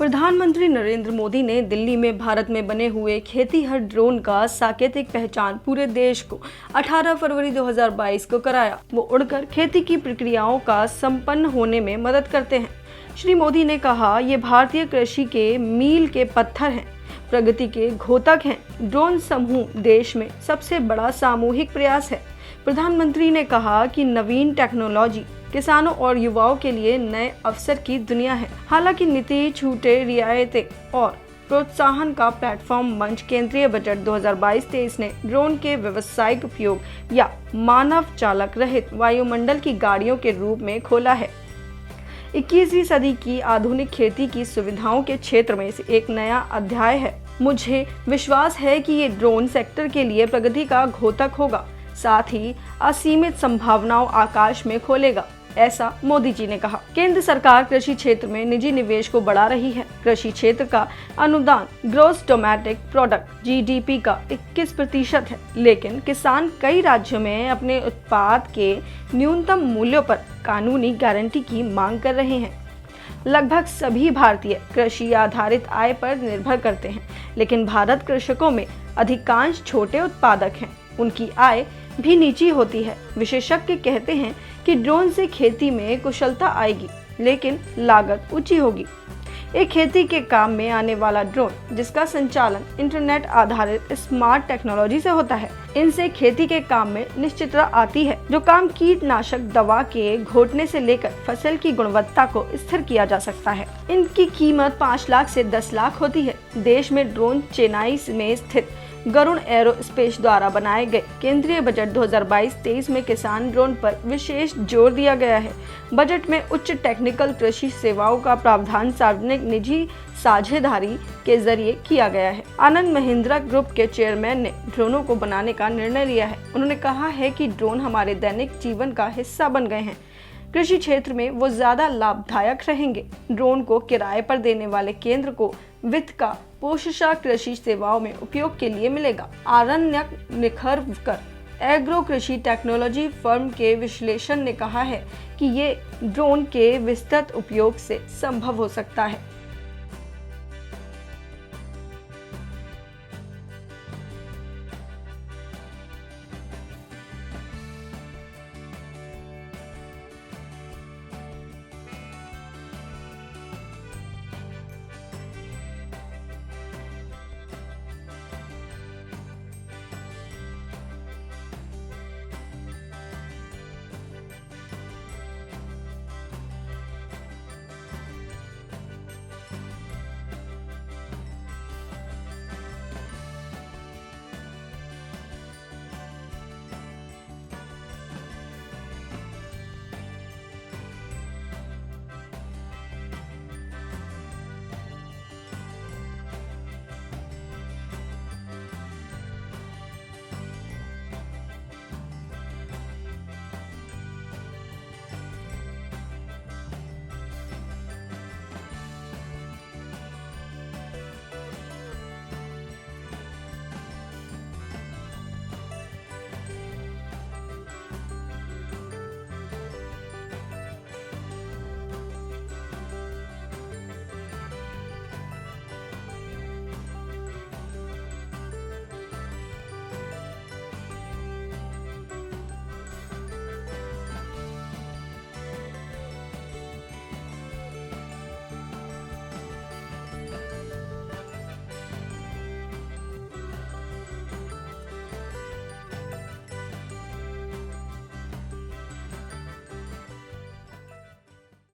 प्रधानमंत्री नरेंद्र मोदी ने दिल्ली में भारत में बने हुए खेतीहर ड्रोन का सांकेतिक पहचान पूरे देश को 18 फरवरी 2022 को कराया। वो उड़कर खेती की प्रक्रियाओं का संपन्न होने में मदद करते हैं। श्री मोदी ने कहा, ये भारतीय कृषि के मील के पत्थर हैं, प्रगति के घोतक हैं। ड्रोन समूह देश में सबसे बड़ा सामूहिक प्रयास है। प्रधानमंत्री ने कहा कि नवीन टेक्नोलॉजी किसानों और युवाओं के लिए नए अवसर की दुनिया है। हालांकि नीति, छूटें, रियायतें और प्रोत्साहन का प्लेटफॉर्म मंच केंद्रीय बजट 2022-23 ने ड्रोन के व्यावसायिक उपयोग या मानव चालक रहित वायुमंडल की गाड़ियों के रूप में खोला है। 21वीं सदी की आधुनिक खेती की सुविधाओं के क्षेत्र में से एक नया अध्याय है। मुझे विश्वास है कि ये ड्रोन सेक्टर के लिए प्रगति का घोतक होगा, साथ ही असीमित संभावनाओं आकाश में खोलेगा, ऐसा मोदी जी ने कहा। केंद्र सरकार कृषि क्षेत्र में निजी निवेश को बढ़ा रही है। कृषि क्षेत्र का अनुदान ग्रॉस डोमेस्टिक प्रोडक्ट (GDP) का 21% है, लेकिन किसान कई राज्यों में अपने उत्पाद के न्यूनतम मूल्यों पर कानूनी गारंटी की मांग कर रहे हैं। लगभग सभी भारतीय कृषि आधारित आय पर निर्भर करते हैं, लेकिन भारत कृषकों में अधिकांश छोटे उत्पादक हैं। उनकी आय भी नीची होती है। विशेषज्ञ कहते हैं कि ड्रोन से खेती में कुशलता आएगी, लेकिन लागत ऊंची होगी। एक खेती के काम में आने वाला ड्रोन, जिसका संचालन इंटरनेट आधारित स्मार्ट टेक्नोलॉजी से होता है, इनसे खेती के काम में निश्चितता आती है। जो काम कीटनाशक दवा के घोटने से लेकर फसल की गुणवत्ता को स्थिर किया जा सकता है। इनकी कीमत 5 लाख से 10 लाख होती है। देश में ड्रोन चेन्नई में स्थित गरुण एरोस्पेस द्वारा बनाए गए केंद्रीय बजट 2022-23 में किसान ड्रोन पर विशेष जोर दिया गया है। बजट में उच्च टेक्निकल कृषि सेवाओं का प्रावधान सार्वजनिक निजी साझेदारी के जरिए किया गया है। आनंद महिंद्रा ग्रुप के चेयरमैन ने ड्रोनों को बनाने का निर्णय लिया है। उन्होंने कहा है कि ड्रोन हमारे दैनिक जीवन का हिस्सा बन गए हैं। कृषि क्षेत्र में वो ज्यादा लाभदायक रहेंगे। ड्रोन को किराए पर देने वाले केंद्र को वित्त का पोषा कृषि सेवाओं में उपयोग के लिए मिलेगा। आरण्यक निखरकर एग्रो कृषि टेक्नोलॉजी फर्म के विश्लेषण ने कहा है कि ये ड्रोन के विस्तृत उपयोग से संभव हो सकता है।